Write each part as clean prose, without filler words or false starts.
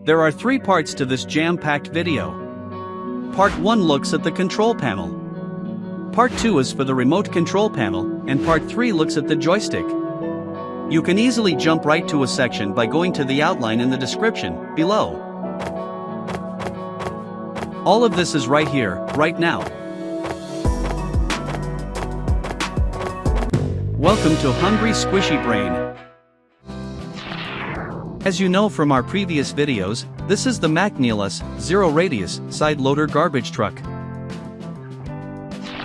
There are 3 parts to this jam-packed video. Part 1 looks at the control panel. Part 2 is for the remote control panel, and Part 3 looks at the joystick. You can easily jump right to a section by going to the outline in the description below. All of this is right here, right now. Welcome to Hungry Squishy Brain. As you know from our previous videos, this is the McNeilus, zero radius, side loader garbage truck.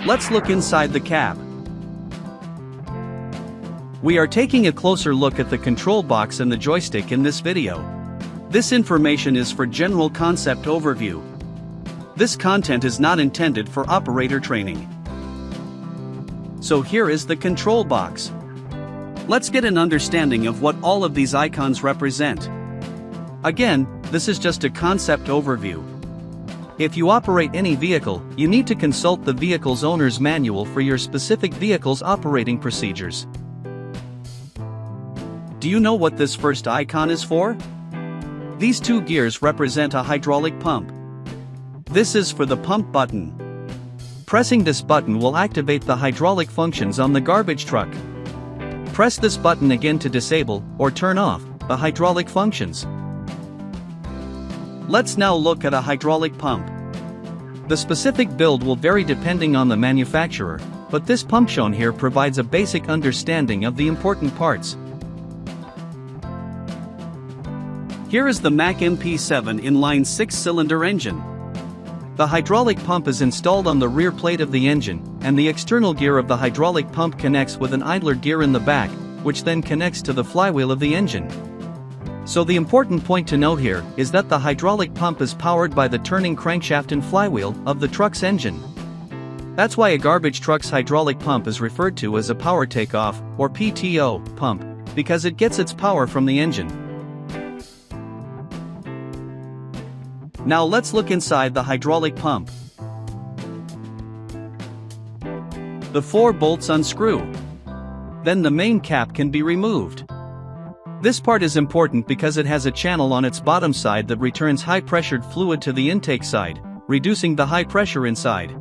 Let's look inside the cab. We are taking a closer look at the control box and the joystick in this video. This information is for general concept overview. This content is not intended for operator training. So here is the control box. Let's get an understanding of what all of these icons represent. Again, this is just a concept overview. If you operate any vehicle, you need to consult the vehicle's owner's manual for your specific vehicle's operating procedures. Do you know what this first icon is for? These 2 gears represent a hydraulic pump. This is for the pump button. Pressing this button will activate the hydraulic functions on the garbage truck. Press this button again to disable, or turn off, the hydraulic functions. Let's now look at a hydraulic pump. The specific build will vary depending on the manufacturer, but this pump shown here provides a basic understanding of the important parts. Here is the Mack MP7 inline 6-cylinder engine. The hydraulic pump is installed on the rear plate of the engine, and the external gear of the hydraulic pump connects with an idler gear in the back, which then connects to the flywheel of the engine. So the important point to note here is that the hydraulic pump is powered by the turning crankshaft and flywheel of the truck's engine. That's why a garbage truck's hydraulic pump is referred to as a power takeoff, or PTO, pump, because it gets its power from the engine. Now let's look inside the hydraulic pump. The 4 bolts unscrew. Then the main cap can be removed. This part is important because it has a channel on its bottom side that returns high-pressured fluid to the intake side, reducing the high pressure inside.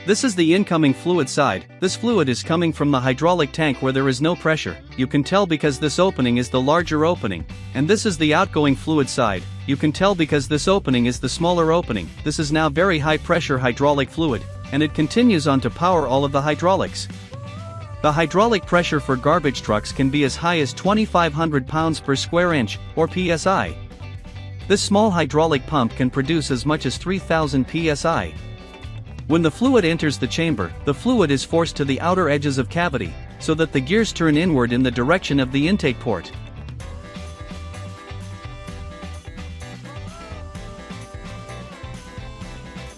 This is the incoming fluid side. This fluid is coming from the hydraulic tank where there is no pressure. You can tell because this opening is the larger opening. And this is the outgoing fluid side. You can tell because this opening is the smaller opening. This is now very high pressure hydraulic fluid, and it continues on to power all of the hydraulics. The hydraulic pressure for garbage trucks can be as high as 2,500 pounds per square inch, or PSI. This small hydraulic pump can produce as much as 3,000 PSI. When the fluid enters the chamber, the fluid is forced to the outer edges of cavity, so that the gears turn inward in the direction of the intake port.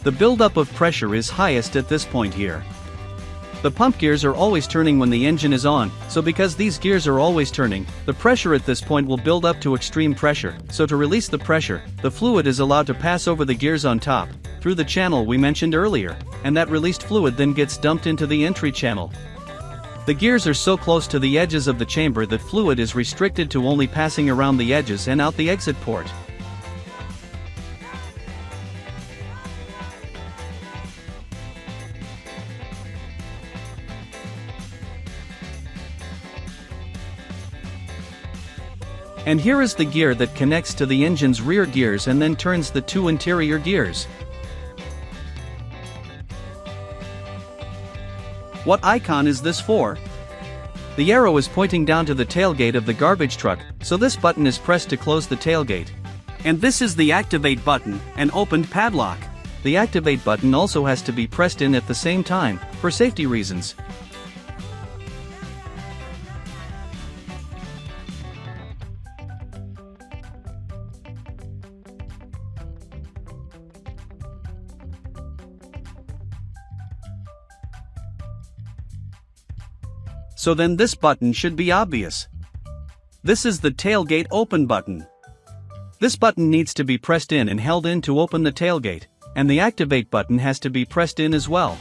The buildup of pressure is highest at this point here. The pump gears are always turning when the engine is on, so because these gears are always turning, the pressure at this point will build up to extreme pressure. So to release the pressure, the fluid is allowed to pass over the gears on top, through the channel we mentioned earlier, and that released fluid then gets dumped into the entry channel. The gears are so close to the edges of the chamber that fluid is restricted to only passing around the edges and out the exit port. And here is the gear that connects to the engine's rear gears and then turns the 2 interior gears. What icon is this for? The arrow is pointing down to the tailgate of the garbage truck, so this button is pressed to close the tailgate. And this is the activate button, an opened padlock. The activate button also has to be pressed in at the same time, for safety reasons. So then this button should be obvious. This is the tailgate open button. This button needs to be pressed in and held in to open the tailgate. and the activate button has to be pressed in as well.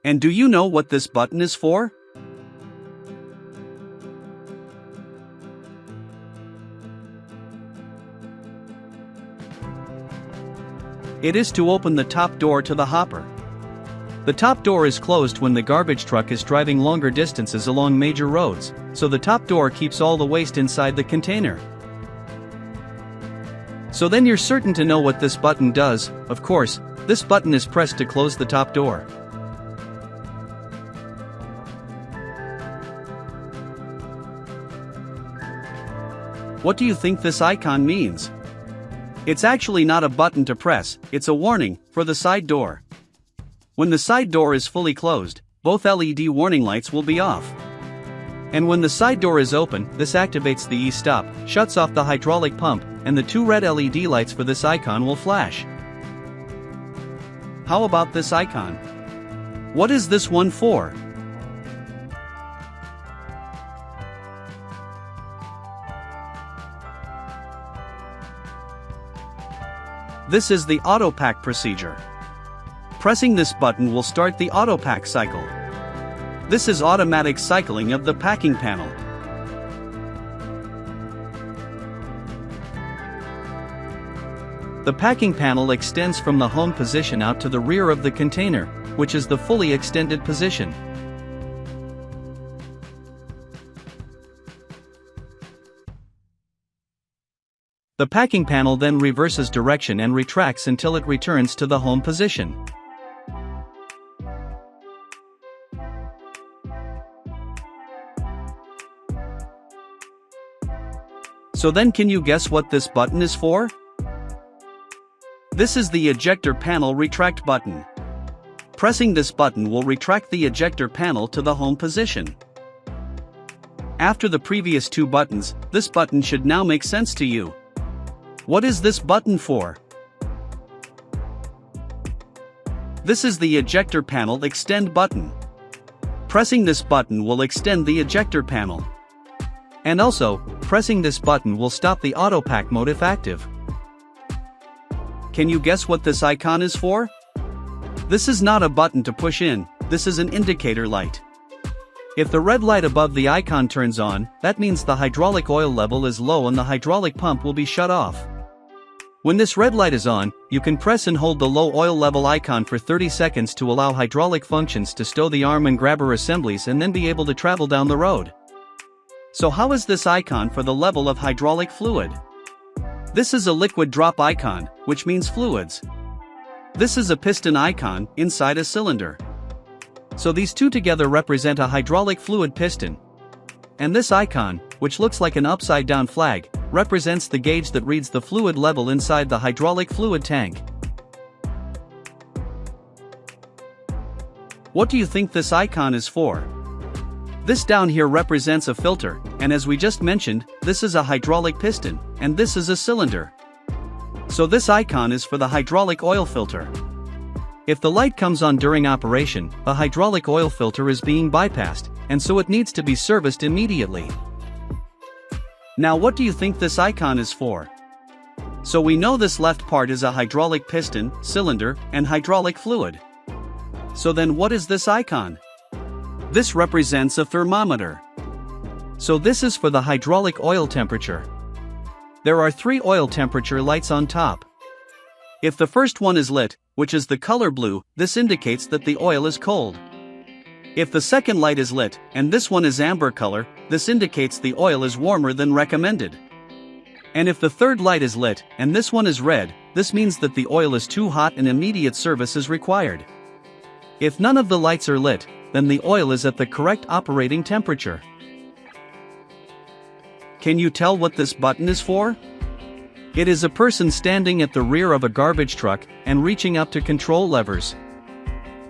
And do you know what this button is for? It is to open the top door to the hopper. The top door is closed when the garbage truck is driving longer distances along major roads, so the top door keeps all the waste inside the container. So then you're certain to know what this button does. Of course, this button is pressed to close the top door. What do you think this icon means? It's actually not a button to press, it's a warning for the side door. When the side door is fully closed, both LED warning lights will be off. And when the side door is open, this activates the e-stop, shuts off the hydraulic pump, and the two red LED lights for this icon will flash. How about this icon? What is this one for? This is the auto pack procedure. Pressing this button will start the auto pack cycle. This is automatic cycling of the packing panel. The packing panel extends from the home position out to the rear of the container, which is the fully extended position. The packing panel then reverses direction and retracts until it returns to the home position. So then can you guess what this button is for? This is the ejector panel retract button. Pressing this button will retract the ejector panel to the home position. After the previous two buttons, this button should now make sense to you. What is this button for? This is the ejector panel extend button. Pressing this button will extend the ejector panel. And also, pressing this button will stop the auto pack mode if active. Can you guess what this icon is for? This is not a button to push in, this is an indicator light. If the red light above the icon turns on, that means the hydraulic oil level is low and the hydraulic pump will be shut off. When this red light is on, you can press and hold the low oil level icon for 30 seconds to allow hydraulic functions to stow the arm and grabber assemblies and then be able to travel down the road. So how is this icon for the level of hydraulic fluid? This is a liquid drop icon, which means fluids. This is a piston icon inside a cylinder. So these two together represent a hydraulic fluid piston. And this icon, which looks like an upside down flag, represents the gauge that reads the fluid level inside the hydraulic fluid tank. What do you think this icon is for? This down here represents a filter, and as we just mentioned, this is a hydraulic piston, and this is a cylinder. So this icon is for the hydraulic oil filter. If the light comes on during operation, the hydraulic oil filter is being bypassed, and so it needs to be serviced immediately. Now what do you think this icon is for? So we know this left part is a hydraulic piston, cylinder, and hydraulic fluid. So then what is this icon? This represents a thermometer. So this is for the hydraulic oil temperature. There are 3 oil temperature lights on top. If the first one is lit, which is the color blue, this indicates that the oil is cold. If the second light is lit, and this one is amber color, this indicates the oil is warmer than recommended. And if the third light is lit, and this one is red, this means that the oil is too hot and immediate service is required. If none of the lights are lit, then the oil is at the correct operating temperature. Can you tell what this button is for? It is a person standing at the rear of a garbage truck and reaching up to control levers.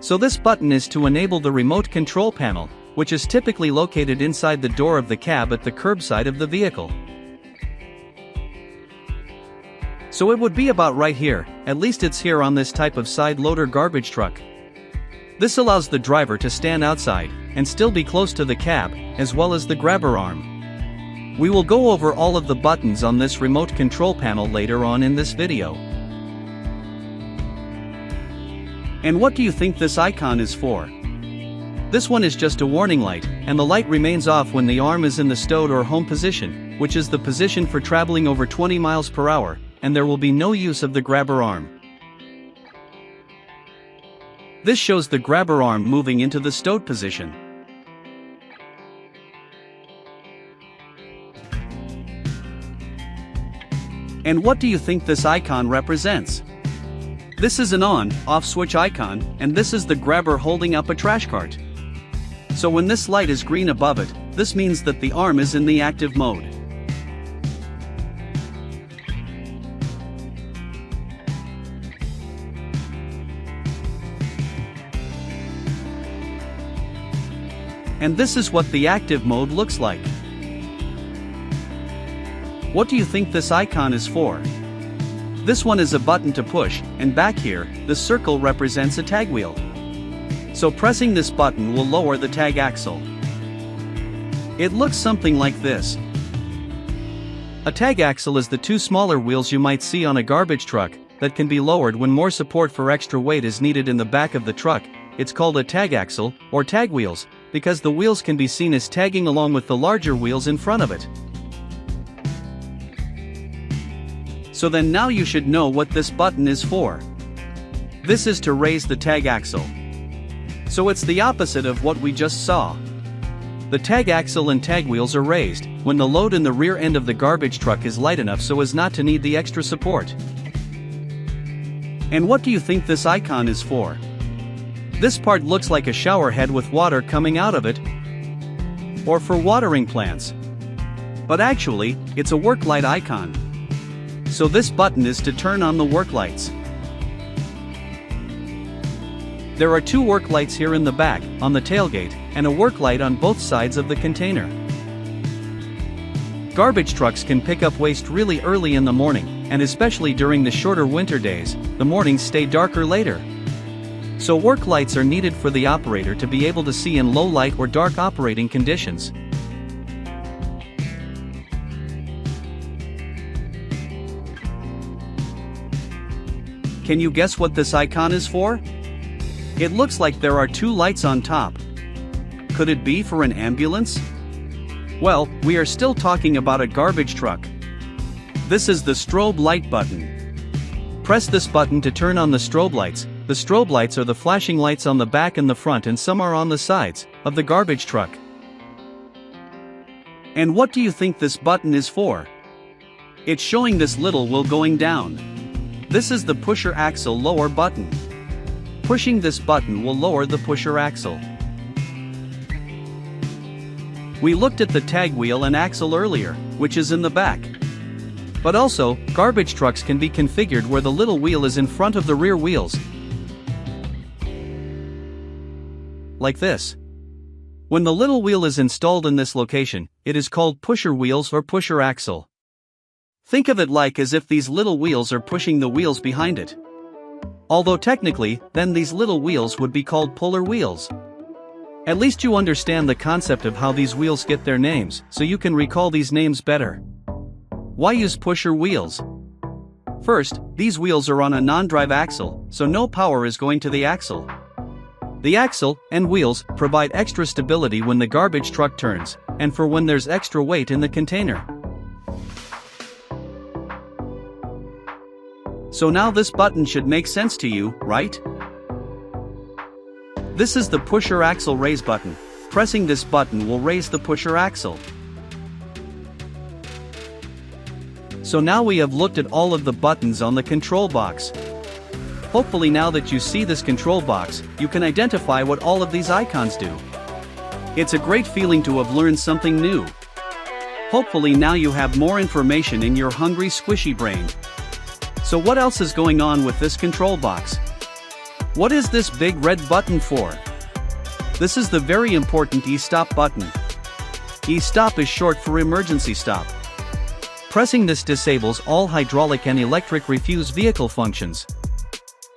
So this button is to enable the remote control panel, which is typically located inside the door of the cab at the curbside of the vehicle. So it would be about right here, at least it's here on this type of side loader garbage truck. This allows the driver to stand outside and still be close to the cab, as well as the grabber arm. We will go over all of the buttons on this remote control panel later on in this video. And what do you think this icon is for? This one is just a warning light, and the light remains off when the arm is in the stowed or home position, which is the position for traveling over 20 miles per hour, and there will be no use of the grabber arm. This shows the grabber arm moving into the stowed position. And what do you think this icon represents? This is an on/off switch icon, and this is the grabber holding up a trash cart. So when this light is green above it, this means that the arm is in the active mode. And this is what the active mode looks like. What do you think this icon is for? This one is a button to push, and back here, the circle represents a tag wheel. So pressing this button will lower the tag axle. It looks something like this. A tag axle is the two smaller wheels you might see on a garbage truck that can be lowered when more support for extra weight is needed in the back of the truck. It's called a tag axle, or tag wheels, because the wheels can be seen as tagging along with the larger wheels in front of it. So then now you should know what this button is for. This is to raise the tag axle. So it's the opposite of what we just saw. The tag axle and tag wheels are raised when the load in the rear end of the garbage truck is light enough so as not to need the extra support. And what do you think this icon is for? This part looks like a shower head with water coming out of it, or for watering plants. But actually, it's a work light icon. So this button is to turn on the work lights. There are two work lights here in the back, on the tailgate, and a work light on both sides of the container. Garbage trucks can pick up waste really early in the morning, and especially during the shorter winter days, the mornings stay darker later. So work lights are needed for the operator to be able to see in low light or dark operating conditions. Can you guess what this icon is for? It looks like there are two lights on top. Could it be for an ambulance? Well, we are still talking about a garbage truck. This is the strobe light button. Press this button to turn on the strobe lights. The strobe lights are the flashing lights on the back and the front, and some are on the sides of the garbage truck. And what do you think this button is for? It's showing this little wheel going down. This is the pusher axle lower button. Pushing this button will lower the pusher axle. We looked at the tag wheel and axle earlier, which is in the back. But also, garbage trucks can be configured where the little wheel is in front of the rear wheels. Like this. When the little wheel is installed in this location, it is called pusher wheels or pusher axle. Think of it like as if these little wheels are pushing the wheels behind it. Although technically, then these little wheels would be called puller wheels. At least you understand the concept of how these wheels get their names, so you can recall these names better. Why use pusher wheels? First, these wheels are on a non-drive axle, so no power is going to the axle. The axle and wheels provide extra stability when the garbage truck turns, and for when there's extra weight in the container. So now this button should make sense to you, right? This is the pusher axle raise button. Pressing this button will raise the pusher axle. So now we have looked at all of the buttons on the control box. Hopefully now that you see this control box, you can identify what all of these icons do. It's a great feeling to have learned something new. Hopefully now you have more information in your hungry squishy brain. So what else is going on with this control box? What is this big red button for? This is the very important E-stop button. E-stop is short for emergency stop. Pressing this disables all hydraulic and electric refuse vehicle functions.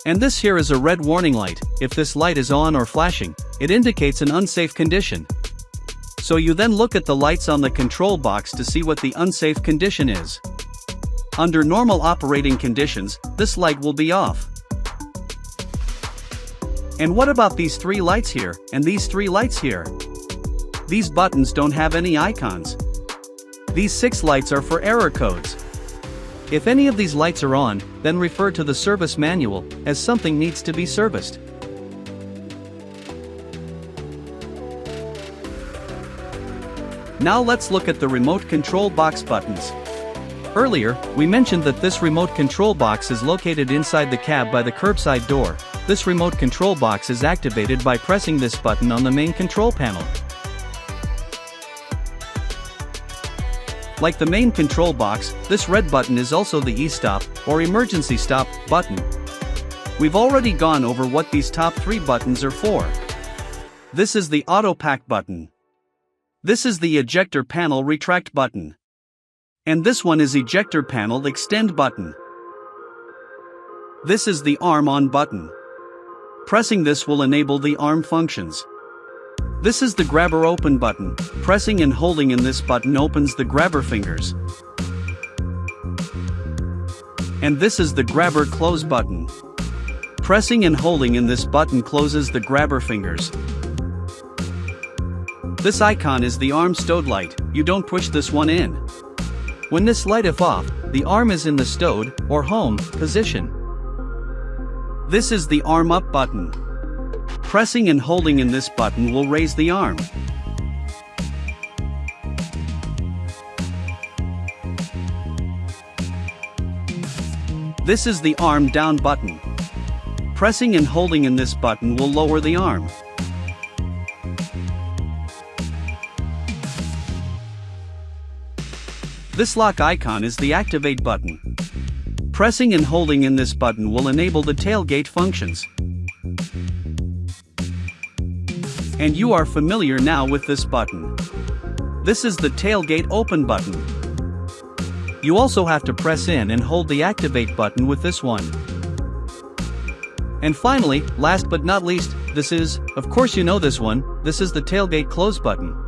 And this here is a red warning light. If this light is on or flashing, it indicates an unsafe condition. So you then look at the lights on the control box to see what the unsafe condition is. Under normal operating conditions, this light will be off. And what about these 3 lights here, and these 3 lights here? These buttons don't have any icons. These 6 lights are for error codes. If any of these lights are on, then refer to the service manual, as something needs to be serviced. Now let's look at the remote control box buttons. Earlier, we mentioned that this remote control box is located inside the cab by the curbside door. This remote control box is activated by pressing this button on the main control panel. Like the main control box, this red button is also the e-stop, or emergency stop, button. We've already gone over what these top 3 buttons are for. This is the auto pack button. This is the ejector panel retract button. And this one is ejector panel extend button. This is the arm on button. Pressing this will enable the arm functions. This is the grabber open button. Pressing and holding in this button opens the grabber fingers. And this is the grabber close button. Pressing and holding in this button closes the grabber fingers. This icon is the arm stowed light. You don't push this one in. When this light is off, the arm is in the stowed, or home, position. This is the arm up button. Pressing and holding in this button will raise the arm. This is the arm down button. Pressing and holding in this button will lower the arm. This lock icon is the activate button. Pressing and holding in this button will enable the tailgate functions. And you are familiar now with this button. This is the tailgate open button. You also have to press in and hold the activate button with this one. And finally, last but not least, this is, of course you know this one, this is the tailgate close button.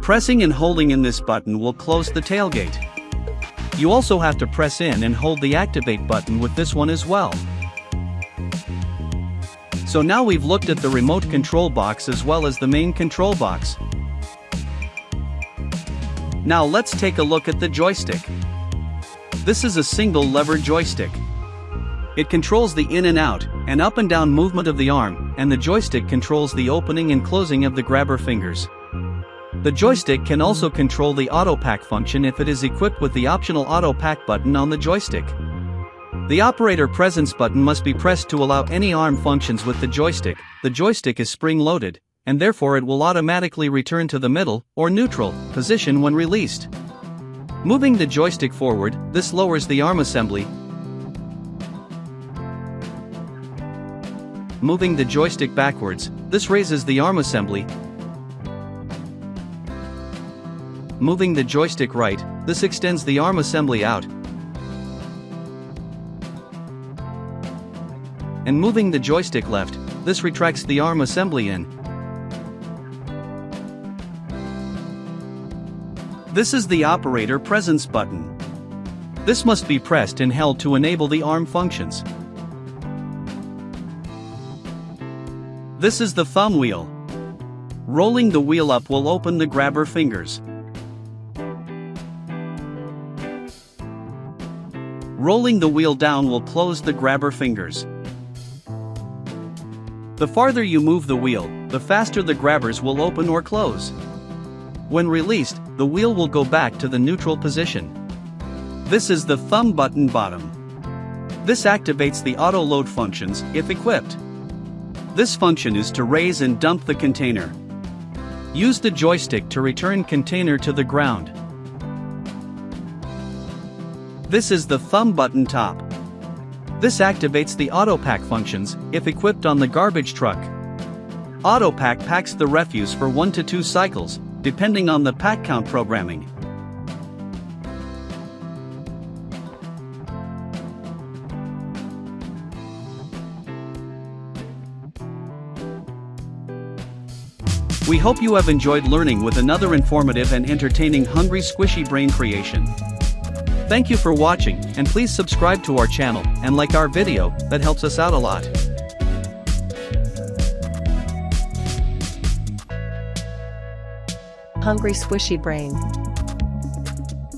Pressing and holding in this button will close the tailgate. You also have to press in and hold the activate button with this one as well. So now we've looked at the remote control box as well as the main control box. Now let's take a look at the joystick. This is a single lever joystick. It controls the in and out, and up and down movement of the arm, and the joystick controls the opening and closing of the grabber fingers. The joystick can also control the auto pack function if it is equipped with the optional auto pack button on the joystick. The operator presence button must be pressed to allow any arm functions with the joystick. The joystick is spring-loaded, and therefore it will automatically return to the middle, or neutral, position when released. Moving the joystick forward, this lowers the arm assembly. Moving the joystick backwards, this raises the arm assembly. Moving the joystick right, this extends the arm assembly out. And moving the joystick left, this retracts the arm assembly in. This is the operator presence button. This must be pressed and held to enable the arm functions. This is the thumb wheel. Rolling the wheel up will open the grabber fingers. Rolling the wheel down will close the grabber fingers. The farther you move the wheel, the faster the grabbers will open or close. When released, the wheel will go back to the neutral position. This is the thumb button bottom. This activates the auto load functions, if equipped. This function is to raise and dump the container. Use the joystick to return container to the ground. This is the thumb button top. This activates the auto pack functions, if equipped on the garbage truck. Auto pack packs the refuse for 1 to 2 cycles, depending on the pack count programming. We hope you have enjoyed learning with another informative and entertaining hungry squishy brain creation. Thank you for watching, and please subscribe to our channel and like our video, that helps us out a lot. Hungry squishy brain.